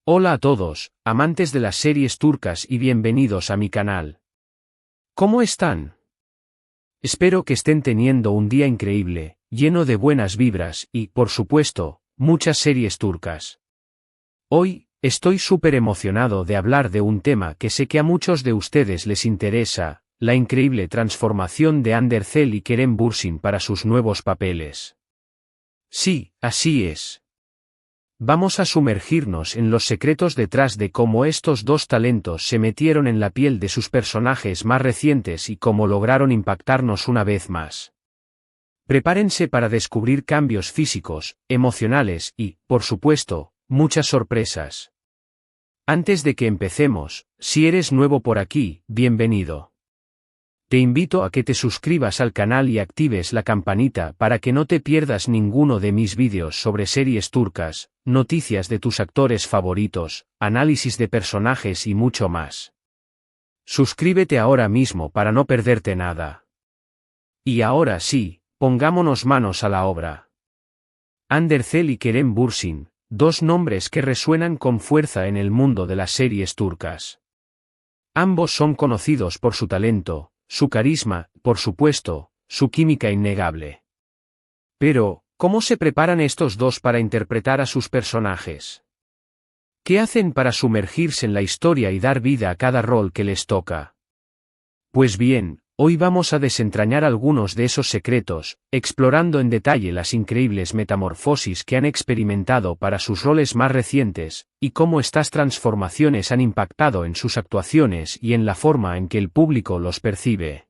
Hola a todos, amantes de las series turcas y bienvenidos a mi canal. ¿Cómo están? Espero que estén teniendo un día increíble, lleno de buenas vibras y, por supuesto, muchas series turcas. Hoy, estoy súper emocionado de hablar de un tema que sé que a muchos de ustedes les interesa, la increíble transformación de Hande Erçel y Kerem Bürsin para sus nuevos papeles. Sí, así es. Vamos a sumergirnos en los secretos detrás de cómo estos dos talentos se metieron en la piel de sus personajes más recientes y cómo lograron impactarnos una vez más. Prepárense para descubrir cambios físicos, emocionales y, por supuesto, muchas sorpresas. Antes de que empecemos, si eres nuevo por aquí, bienvenido. Te invito a que te suscribas al canal y actives la campanita para que no te pierdas ninguno de mis vídeos sobre series turcas, noticias de tus actores favoritos, análisis de personajes y mucho más. Suscríbete ahora mismo para no perderte nada. Y ahora sí, pongámonos manos a la obra. Hande Erçel y Kerem Bürsin, dos nombres que resuenan con fuerza en el mundo de las series turcas. Ambos son conocidos por su talento, su carisma, por supuesto, su química innegable. Pero, ¿cómo se preparan estos dos para interpretar a sus personajes? ¿Qué hacen para sumergirse en la historia y dar vida a cada rol que les toca? Pues bien, hoy vamos a desentrañar algunos de esos secretos, explorando en detalle las increíbles metamorfosis que han experimentado para sus roles más recientes, y cómo estas transformaciones han impactado en sus actuaciones y en la forma en que el público los percibe.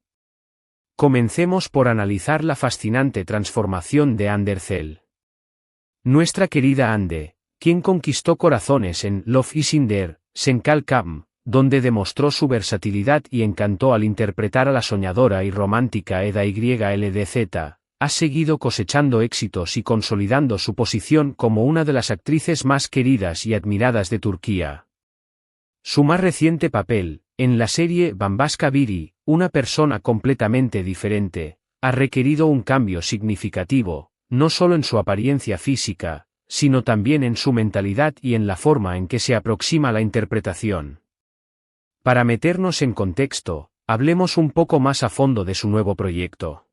Comencemos por analizar la fascinante transformación de Hande Erçel. Nuestra querida Hande, quien conquistó corazones en Love is in there, Senkal Kam, donde demostró su versatilidad y encantó al interpretar a la soñadora y romántica Eda YLDZ, ha seguido cosechando éxitos y consolidando su posición como una de las actrices más queridas y admiradas de Turquía. Su más reciente papel, en la serie Bambaşka Biri, una persona completamente diferente, ha requerido un cambio significativo, no solo en su apariencia física, sino también en su mentalidad y en la forma en que se aproxima a la interpretación. Para meternos en contexto, hablemos un poco más a fondo de su nuevo proyecto.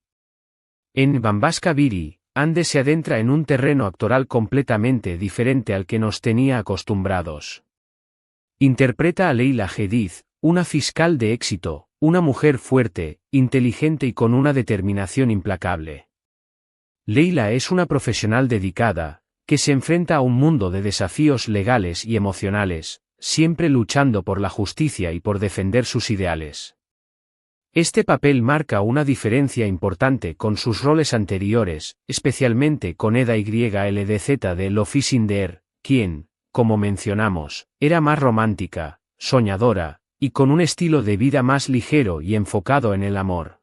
En Bambaşka Biri, Hande se adentra en un terreno actoral completamente diferente al que nos tenía acostumbrados. Interpreta a Leyla Hadid, una fiscal de éxito, una mujer fuerte, inteligente y con una determinación implacable. Leyla es una profesional dedicada, que se enfrenta a un mundo de desafíos legales y emocionales, siempre luchando por la justicia y por defender sus ideales. Este papel marca una diferencia importante con sus roles anteriores, especialmente con Eda YLDZ de Love is in there, quien, como mencionamos, era más romántica, soñadora, y con un estilo de vida más ligero y enfocado en el amor.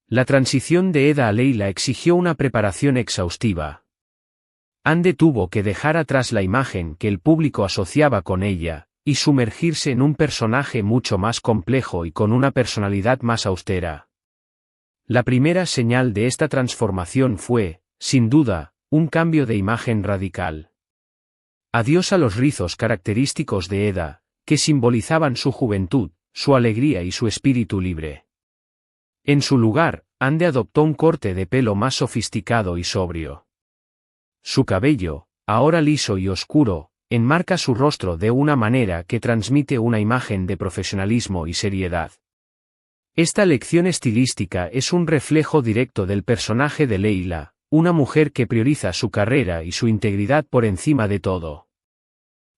La transición de Eda a Leyla exigió una preparación exhaustiva. Hande tuvo que dejar atrás la imagen que el público asociaba con ella, y sumergirse en un personaje mucho más complejo y con una personalidad más austera. La primera señal de esta transformación fue, sin duda, un cambio de imagen radical. Adiós a los rizos característicos de Eda, que simbolizaban su juventud, su alegría y su espíritu libre. En su lugar, Hande adoptó un corte de pelo más sofisticado y sobrio. Su cabello, ahora liso y oscuro, enmarca su rostro de una manera que transmite una imagen de profesionalismo y seriedad. Esta elección estilística es un reflejo directo del personaje de Leyla, una mujer que prioriza su carrera y su integridad por encima de todo.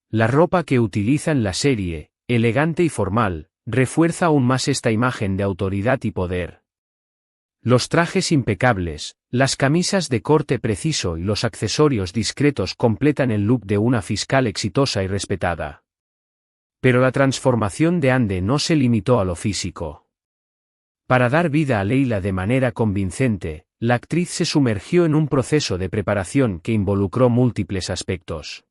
La ropa que utiliza en la serie, elegante y formal, refuerza aún más esta imagen de autoridad y poder. Los trajes impecables, las camisas de corte preciso y los accesorios discretos completan el look de una fiscal exitosa y respetada. Pero la transformación de Hande no se limitó a lo físico. Para dar vida a Leyla de manera convincente, la actriz se sumergió en un proceso de preparación que involucró múltiples aspectos.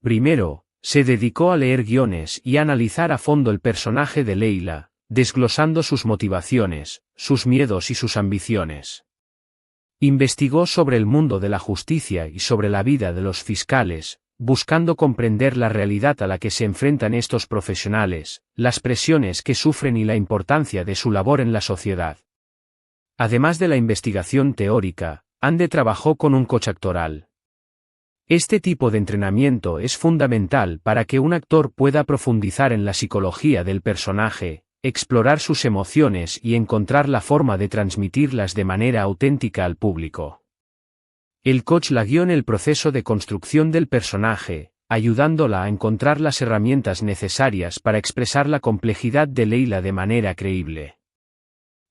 Primero, se dedicó a leer guiones y a analizar a fondo el personaje de Leyla, desglosando sus motivaciones, sus miedos y sus ambiciones. Investigó sobre el mundo de la justicia y sobre la vida de los fiscales, buscando comprender la realidad a la que se enfrentan estos profesionales, las presiones que sufren y la importancia de su labor en la sociedad. Además de la investigación teórica, Ande trabajó con un coach actoral. Este tipo de entrenamiento es fundamental para que un actor pueda profundizar en la psicología del personaje, explorar sus emociones y encontrar la forma de transmitirlas de manera auténtica al público. El coach la guió en el proceso de construcción del personaje, ayudándola a encontrar las herramientas necesarias para expresar la complejidad de Leila de manera creíble.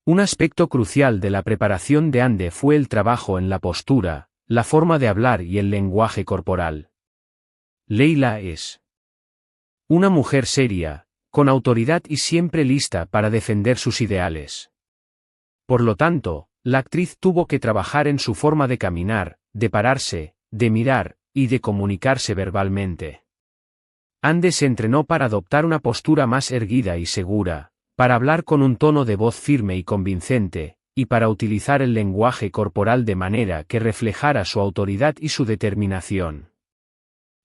Un aspecto crucial de la preparación de Ande fue el trabajo en la postura, la forma de hablar y el lenguaje corporal. Leila es una mujer seria, con autoridad y siempre lista para defender sus ideales. Por lo tanto, la actriz tuvo que trabajar en su forma de caminar, de pararse, de mirar, y de comunicarse verbalmente. Ande se entrenó para adoptar una postura más erguida y segura, para hablar con un tono de voz firme y convincente, y para utilizar el lenguaje corporal de manera que reflejara su autoridad y su determinación.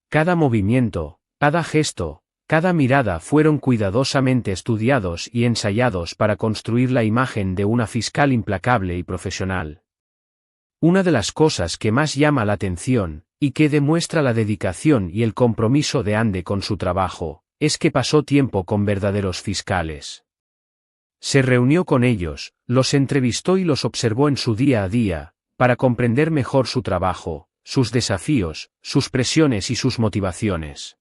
Cada movimiento, cada gesto, cada mirada fueron cuidadosamente estudiados y ensayados para construir la imagen de una fiscal implacable y profesional. Una de las cosas que más llama la atención, y que demuestra la dedicación y el compromiso de Ande con su trabajo, es que pasó tiempo con verdaderos fiscales. Se reunió con ellos, los entrevistó y los observó en su día a día, para comprender mejor su trabajo, sus desafíos, sus presiones y sus motivaciones.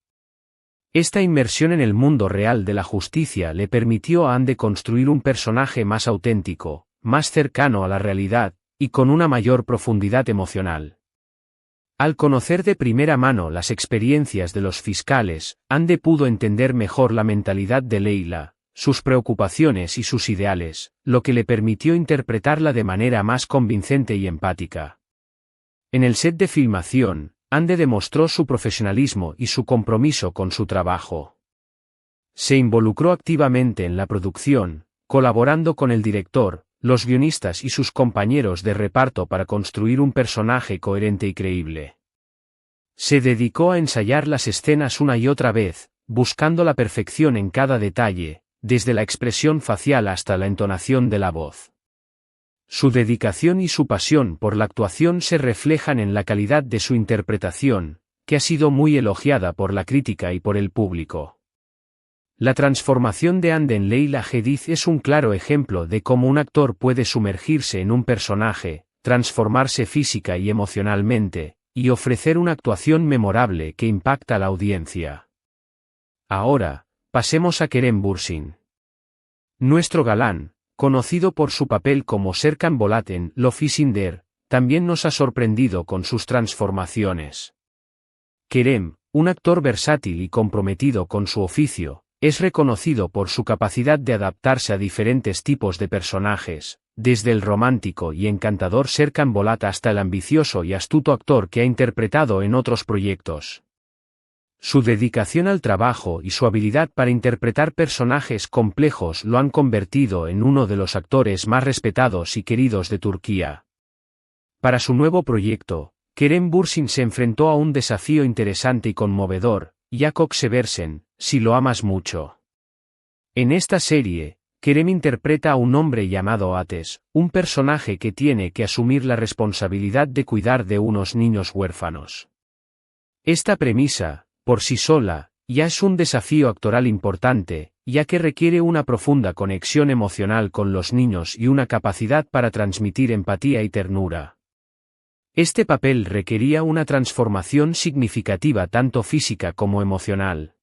Esta inmersión en el mundo real de la justicia le permitió a Ande construir un personaje más auténtico, más cercano a la realidad, y con una mayor profundidad emocional. Al conocer de primera mano las experiencias de los fiscales, Ande pudo entender mejor la mentalidad de Leila, sus preocupaciones y sus ideales, lo que le permitió interpretarla de manera más convincente y empática. En el set de filmación, Ande demostró su profesionalismo y su compromiso con su trabajo. Se involucró activamente en la producción, colaborando con el director, los guionistas y sus compañeros de reparto para construir un personaje coherente y creíble. Se dedicó a ensayar las escenas una y otra vez, buscando la perfección en cada detalle, desde la expresión facial hasta la entonación de la voz. Su dedicación y su pasión por la actuación se reflejan en la calidad de su interpretación, que ha sido muy elogiada por la crítica y por el público. La transformación de Ande en Leila Hadid es un claro ejemplo de cómo un actor puede sumergirse en un personaje, transformarse física y emocionalmente, y ofrecer una actuación memorable que impacta a la audiencia. Ahora, pasemos a Kerem Bürsin. Nuestro galán, conocido por su papel como Serkan Bolat en Love is in the Air, también nos ha sorprendido con sus transformaciones. Kerem, un actor versátil y comprometido con su oficio, es reconocido por su capacidad de adaptarse a diferentes tipos de personajes, desde el romántico y encantador Serkan Bolat hasta el ambicioso y astuto actor que ha interpretado en otros proyectos. Su dedicación al trabajo y su habilidad para interpretar personajes complejos lo han convertido en uno de los actores más respetados y queridos de Turquía. Para su nuevo proyecto, Kerem Bürsin se enfrentó a un desafío interesante y conmovedor, Jakob Seversen, Si lo amas mucho. En esta serie, Kerem interpreta a un hombre llamado Ates, un personaje que tiene que asumir la responsabilidad de cuidar de unos niños huérfanos. Esta premisa, por sí sola, ya es un desafío actoral importante, ya que requiere una profunda conexión emocional con los niños y una capacidad para transmitir empatía y ternura. Este papel requería una transformación significativa tanto física como emocional.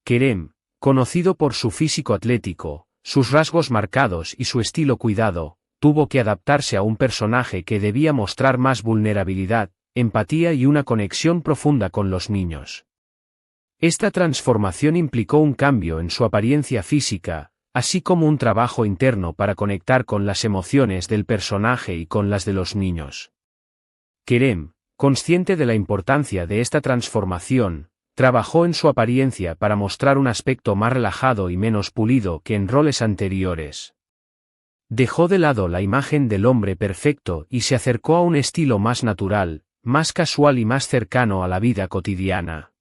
Kerem, conocido por su físico atlético, sus rasgos marcados y su estilo cuidado, tuvo que adaptarse a un personaje que debía mostrar más vulnerabilidad, empatía y una conexión profunda con los niños. Esta transformación implicó un cambio en su apariencia física, así como un trabajo interno para conectar con las emociones del personaje y con las de los niños. Kerem, consciente de la importancia de esta transformación, trabajó en su apariencia para mostrar un aspecto más relajado y menos pulido que en roles anteriores. Dejó de lado la imagen del hombre perfecto y se acercó a un estilo más natural, más casual y más cercano a la vida cotidiana.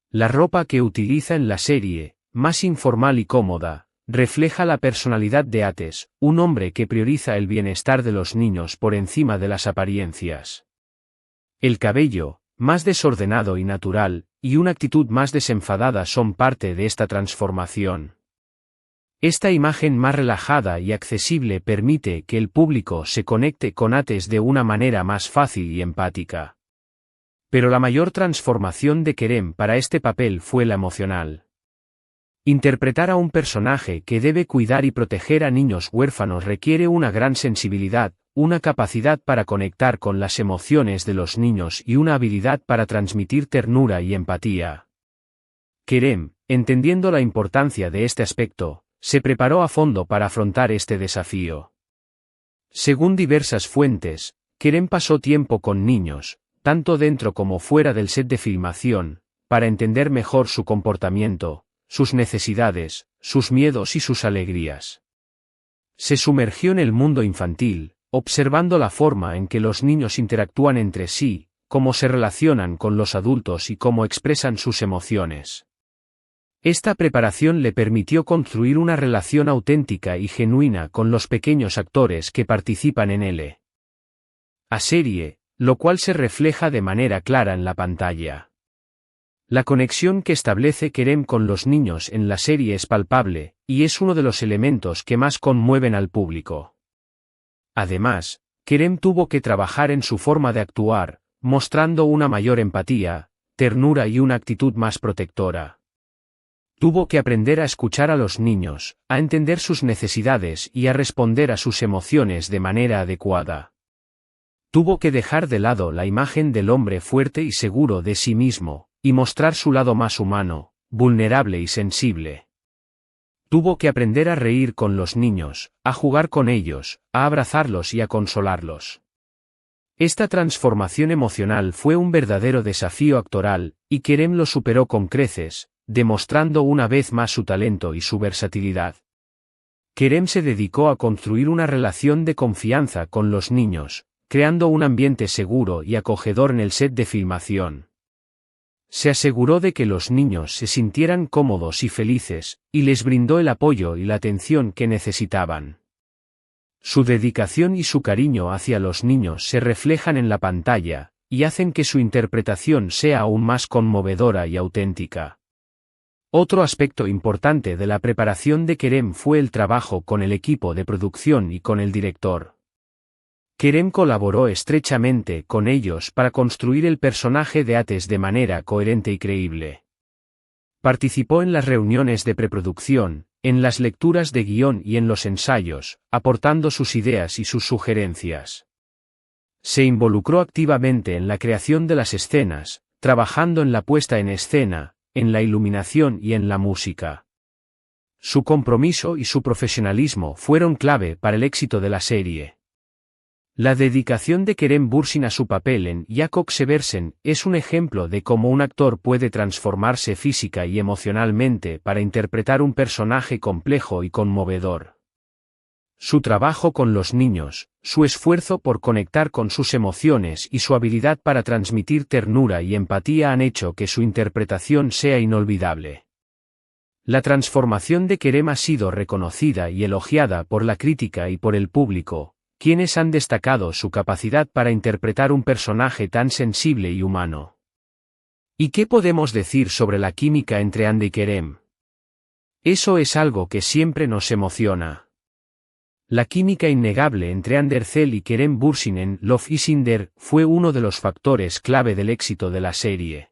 La ropa que utiliza en la serie, más informal y cómoda, refleja la personalidad de Ates, un hombre que prioriza el bienestar de los niños por encima de las apariencias. El cabello, más desordenado y natural, y una actitud más desenfadada son parte de esta transformación. Esta imagen más relajada y accesible permite que el público se conecte con Ates de una manera más fácil y empática. Pero la mayor transformación de Kerem para este papel fue la emocional. Interpretar a un personaje que debe cuidar y proteger a niños huérfanos requiere una gran sensibilidad, una capacidad para conectar con las emociones de los niños y una habilidad para transmitir ternura y empatía. Kerem, entendiendo la importancia de este aspecto, se preparó a fondo para afrontar este desafío. Según diversas fuentes, Kerem pasó tiempo con niños, tanto dentro como fuera del set de filmación, para entender mejor su comportamiento, sus necesidades, sus miedos y sus alegrías. Se sumergió en el mundo infantil, observando la forma en que los niños interactúan entre sí, cómo se relacionan con los adultos y cómo expresan sus emociones. Esta preparación le permitió construir una relación auténtica y genuina con los pequeños actores que participan en la serie, lo cual se refleja de manera clara en la pantalla. La conexión que establece Kerem con los niños en la serie es palpable, y es uno de los elementos que más conmueven al público. Además, Kerem tuvo que trabajar en su forma de actuar, mostrando una mayor empatía, ternura y una actitud más protectora. Tuvo que aprender a escuchar a los niños, a entender sus necesidades y a responder a sus emociones de manera adecuada. Tuvo que dejar de lado la imagen del hombre fuerte y seguro de sí mismo, y mostrar su lado más humano, vulnerable y sensible. Tuvo que aprender a reír con los niños, a jugar con ellos, a abrazarlos y a consolarlos. Esta transformación emocional fue un verdadero desafío actoral, y Kerem lo superó con creces, demostrando una vez más su talento y su versatilidad. Kerem se dedicó a construir una relación de confianza con los niños, creando un ambiente seguro y acogedor en el set de filmación. Se aseguró de que los niños se sintieran cómodos y felices, y les brindó el apoyo y la atención que necesitaban. Su dedicación y su cariño hacia los niños se reflejan en la pantalla, y hacen que su interpretación sea aún más conmovedora y auténtica. Otro aspecto importante de la preparación de Kerem fue el trabajo con el equipo de producción y con el director. Kerem colaboró estrechamente con ellos para construir el personaje de Ates de manera coherente y creíble. Participó en las reuniones de preproducción, en las lecturas de guión y en los ensayos, aportando sus ideas y sus sugerencias. Se involucró activamente en la creación de las escenas, trabajando en la puesta en escena, en la iluminación y en la música. Su compromiso y su profesionalismo fueron clave para el éxito de la serie. La dedicación de Kerem Bürsin a su papel en Jakob Seversen es un ejemplo de cómo un actor puede transformarse física y emocionalmente para interpretar un personaje complejo y conmovedor. Su trabajo con los niños, su esfuerzo por conectar con sus emociones y su habilidad para transmitir ternura y empatía han hecho que su interpretación sea inolvidable. La transformación de Kerem ha sido reconocida y elogiada por la crítica y por el público, quienes han destacado su capacidad para interpretar un personaje tan sensible y humano. ¿Y qué podemos decir sobre la química entre Ande y Kerem? Eso es algo que siempre nos emociona. La química innegable entre Hande Erçel y Kerem Bürsin en Love is in the Air fue uno de los factores clave del éxito de la serie.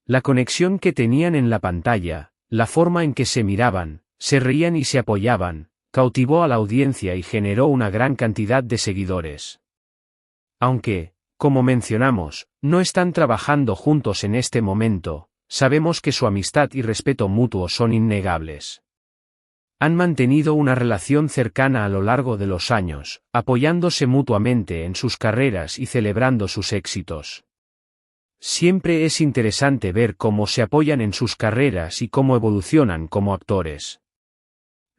La conexión que tenían en la pantalla, la forma en que se miraban, se reían y se apoyaban, cautivó a la audiencia y generó una gran cantidad de seguidores. Aunque, como mencionamos, no están trabajando juntos en este momento, sabemos que su amistad y respeto mutuo son innegables. Han mantenido una relación cercana a lo largo de los años, apoyándose mutuamente en sus carreras y celebrando sus éxitos. Siempre es interesante ver cómo se apoyan en sus carreras y cómo evolucionan como actores.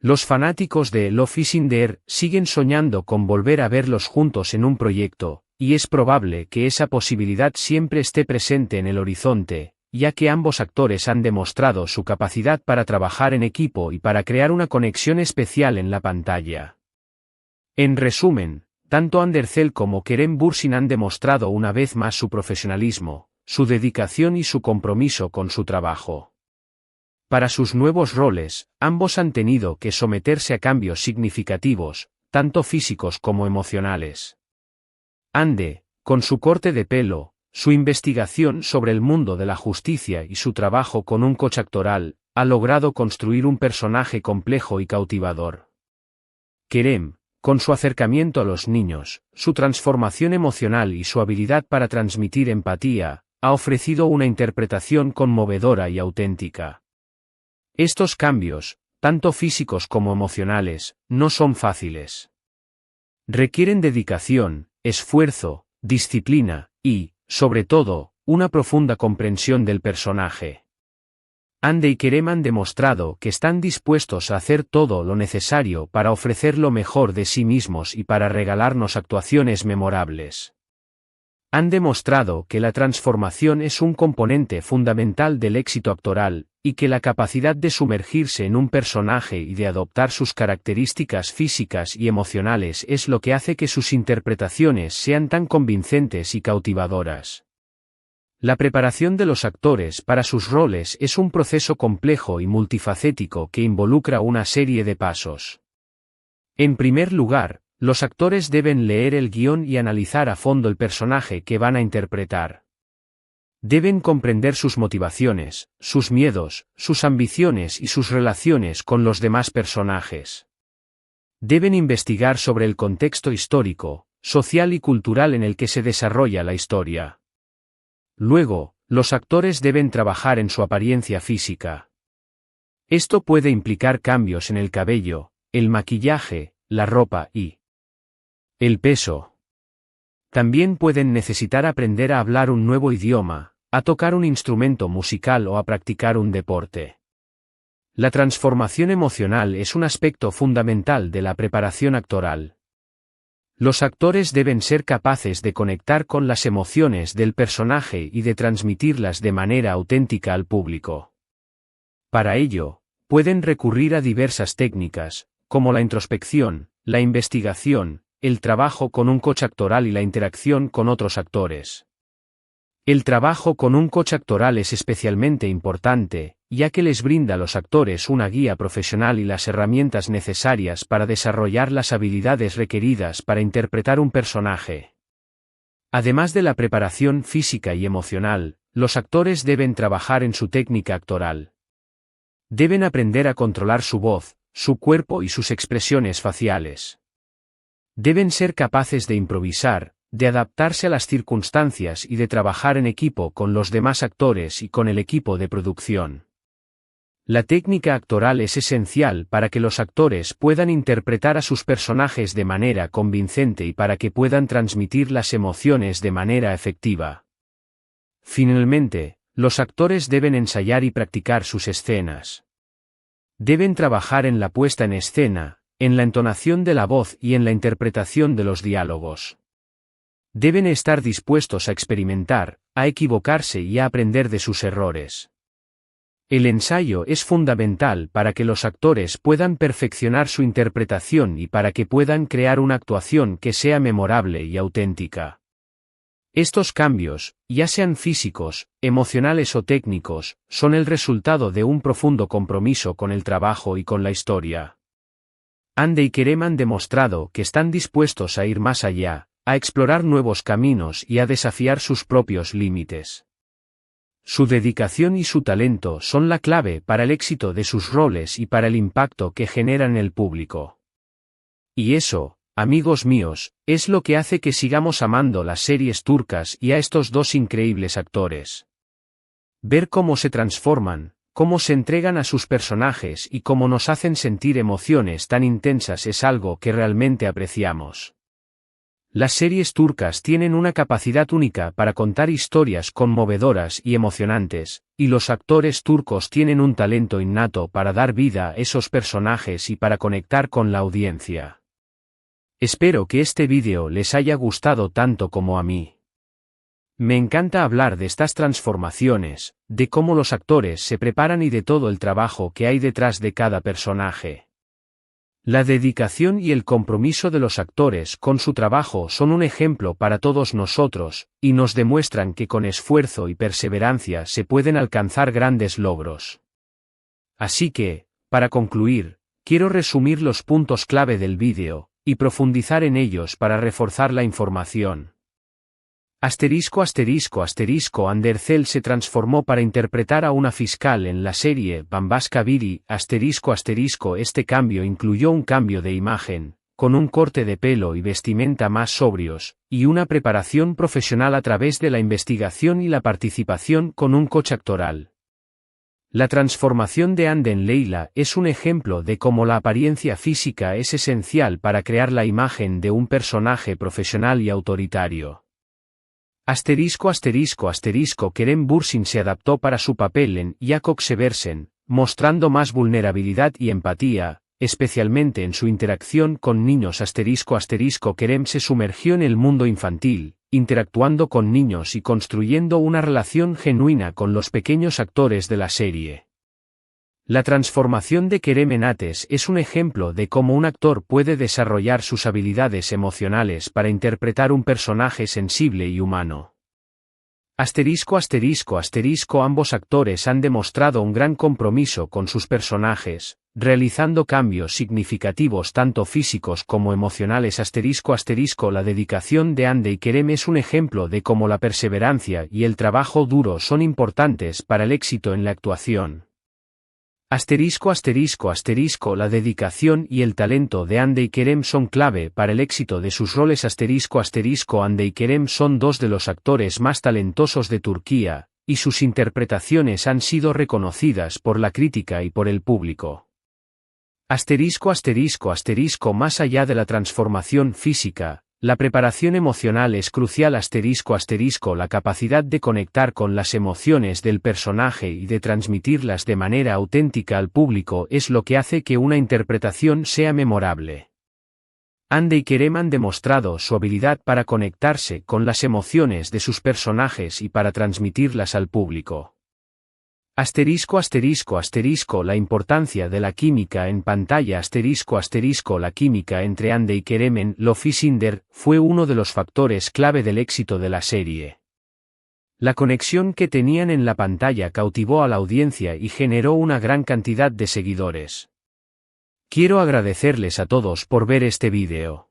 Los fanáticos de Love is in the Air siguen soñando con volver a verlos juntos en un proyecto, y es probable que esa posibilidad siempre esté presente en el horizonte, ya que ambos actores han demostrado su capacidad para trabajar en equipo y para crear una conexión especial en la pantalla. En resumen, tanto Undercell como Kerem Bürsin han demostrado una vez más su profesionalismo, su dedicación y su compromiso con su trabajo. Para sus nuevos roles, ambos han tenido que someterse a cambios significativos, tanto físicos como emocionales. Ande, con su corte de pelo, su investigación sobre el mundo de la justicia y su trabajo con un coach actoral, ha logrado construir un personaje complejo y cautivador. Kerem, con su acercamiento a los niños, su transformación emocional y su habilidad para transmitir empatía, ha ofrecido una interpretación conmovedora y auténtica. Estos cambios, tanto físicos como emocionales, no son fáciles. Requieren dedicación, esfuerzo, disciplina y, sobre todo, una profunda comprensión del personaje. Ande y Kerem han demostrado que están dispuestos a hacer todo lo necesario para ofrecer lo mejor de sí mismos y para regalarnos actuaciones memorables. Han demostrado que la transformación es un componente fundamental del éxito actoral, y que la capacidad de sumergirse en un personaje y de adoptar sus características físicas y emocionales es lo que hace que sus interpretaciones sean tan convincentes y cautivadoras. La preparación de los actores para sus roles es un proceso complejo y multifacético que involucra una serie de pasos. En primer lugar, los actores deben leer el guión y analizar a fondo el personaje que van a interpretar. Deben comprender sus motivaciones, sus miedos, sus ambiciones y sus relaciones con los demás personajes. Deben investigar sobre el contexto histórico, social y cultural en el que se desarrolla la historia. Luego, los actores deben trabajar en su apariencia física. Esto puede implicar cambios en el cabello, el maquillaje, la ropa y el peso. También pueden necesitar aprender a hablar un nuevo idioma, a tocar un instrumento musical o a practicar un deporte. La transformación emocional es un aspecto fundamental de la preparación actoral. Los actores deben ser capaces de conectar con las emociones del personaje y de transmitirlas de manera auténtica al público. Para ello, pueden recurrir a diversas técnicas, como la introspección, la investigación, el trabajo con un coach actoral y la interacción con otros actores. El trabajo con un coach actoral es especialmente importante, ya que les brinda a los actores una guía profesional y las herramientas necesarias para desarrollar las habilidades requeridas para interpretar un personaje. Además de la preparación física y emocional, los actores deben trabajar en su técnica actoral. Deben aprender a controlar su voz, su cuerpo y sus expresiones faciales. Deben ser capaces de improvisar, de adaptarse a las circunstancias y de trabajar en equipo con los demás actores y con el equipo de producción. La técnica actoral es esencial para que los actores puedan interpretar a sus personajes de manera convincente y para que puedan transmitir las emociones de manera efectiva. Finalmente, los actores deben ensayar y practicar sus escenas. Deben trabajar en la puesta en escena, en la entonación de la voz y en la interpretación de los diálogos. Deben estar dispuestos a experimentar, a equivocarse y a aprender de sus errores. El ensayo es fundamental para que los actores puedan perfeccionar su interpretación y para que puedan crear una actuación que sea memorable y auténtica. Estos cambios, ya sean físicos, emocionales o técnicos, son el resultado de un profundo compromiso con el trabajo y con la historia. Ande y Kerem han demostrado que están dispuestos a ir más allá, a explorar nuevos caminos y a desafiar sus propios límites. Su dedicación y su talento son la clave para el éxito de sus roles y para el impacto que generan en el público. Y eso, amigos míos, es lo que hace que sigamos amando las series turcas y a estos dos increíbles actores. Ver cómo se transforman, cómo se entregan a sus personajes y cómo nos hacen sentir emociones tan intensas es algo que realmente apreciamos. Las series turcas tienen una capacidad única para contar historias conmovedoras y emocionantes, y los actores turcos tienen un talento innato para dar vida a esos personajes y para conectar con la audiencia. Espero que este vídeo les haya gustado tanto como a mí. Me encanta hablar de estas transformaciones, de cómo los actores se preparan y de todo el trabajo que hay detrás de cada personaje. La dedicación y el compromiso de los actores con su trabajo son un ejemplo para todos nosotros, y nos demuestran que con esfuerzo y perseverancia se pueden alcanzar grandes logros. Así que, para concluir, quiero resumir los puntos clave del vídeo, y profundizar en ellos para reforzar la información. Undercell se transformó para interpretar a una fiscal en la serie Bambaska Birie. Este cambio incluyó un cambio de imagen, con un corte de pelo y vestimenta más sobrios, y una preparación profesional a través de la investigación y la participación con un coach actoral. La transformación de Anden Leila es un ejemplo de cómo la apariencia física es esencial para crear la imagen de un personaje profesional y autoritario. Kerem Bürsin se adaptó para su papel en Jakob Seversen, mostrando más vulnerabilidad y empatía, especialmente en su interacción con niños. Kerem se sumergió en el mundo infantil, interactuando con niños y construyendo una relación genuina con los pequeños actores de la serie. La transformación de Kerem en Ates es un ejemplo de cómo un actor puede desarrollar sus habilidades emocionales para interpretar un personaje sensible y humano. Ambos actores han demostrado un gran compromiso con sus personajes, realizando cambios significativos tanto físicos como emocionales. La dedicación de Ande y Kerem es un ejemplo de cómo la perseverancia y el trabajo duro son importantes para el éxito en la actuación. La dedicación y el talento de Ande y Kerem son clave para el éxito de sus roles. Ande y Kerem son dos de los actores más talentosos de Turquía, y sus interpretaciones han sido reconocidas por la crítica y por el público. Más allá de la transformación física, la preparación emocional es crucial. La capacidad de conectar con las emociones del personaje y de transmitirlas de manera auténtica al público es lo que hace que una interpretación sea memorable. Ande y Kerem han demostrado su habilidad para conectarse con las emociones de sus personajes y para transmitirlas al público. La importancia de la química en pantalla. La química entre Ande y Kerem en Love is in the Air fue uno de los factores clave del éxito de la serie. La conexión que tenían en la pantalla cautivó a la audiencia y generó una gran cantidad de seguidores. Quiero agradecerles a todos por ver este vídeo.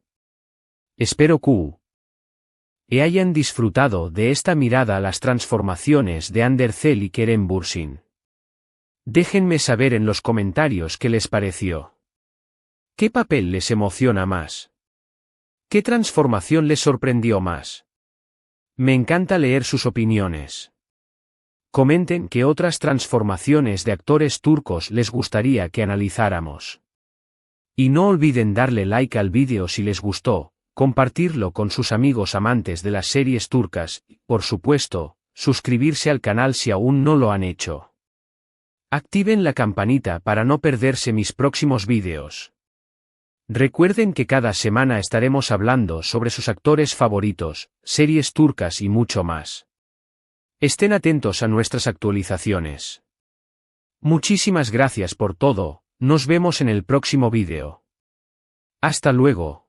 Espero que hayan disfrutado de esta mirada a las transformaciones de Undercell y Kerem Bürsin. Déjenme saber en los comentarios qué les pareció. ¿Qué papel les emociona más? ¿Qué transformación les sorprendió más? Me encanta leer sus opiniones. Comenten qué otras transformaciones de actores turcos les gustaría que analizáramos. Y no olviden darle like al vídeo si les gustó, compartirlo con sus amigos amantes de las series turcas y, por supuesto, suscribirse al canal si aún no lo han hecho. Activen la campanita para no perderse mis próximos vídeos. Recuerden que cada semana estaremos hablando sobre sus actores favoritos, series turcas y mucho más. Estén atentos a nuestras actualizaciones. Muchísimas gracias por todo, nos vemos en el próximo vídeo. Hasta luego.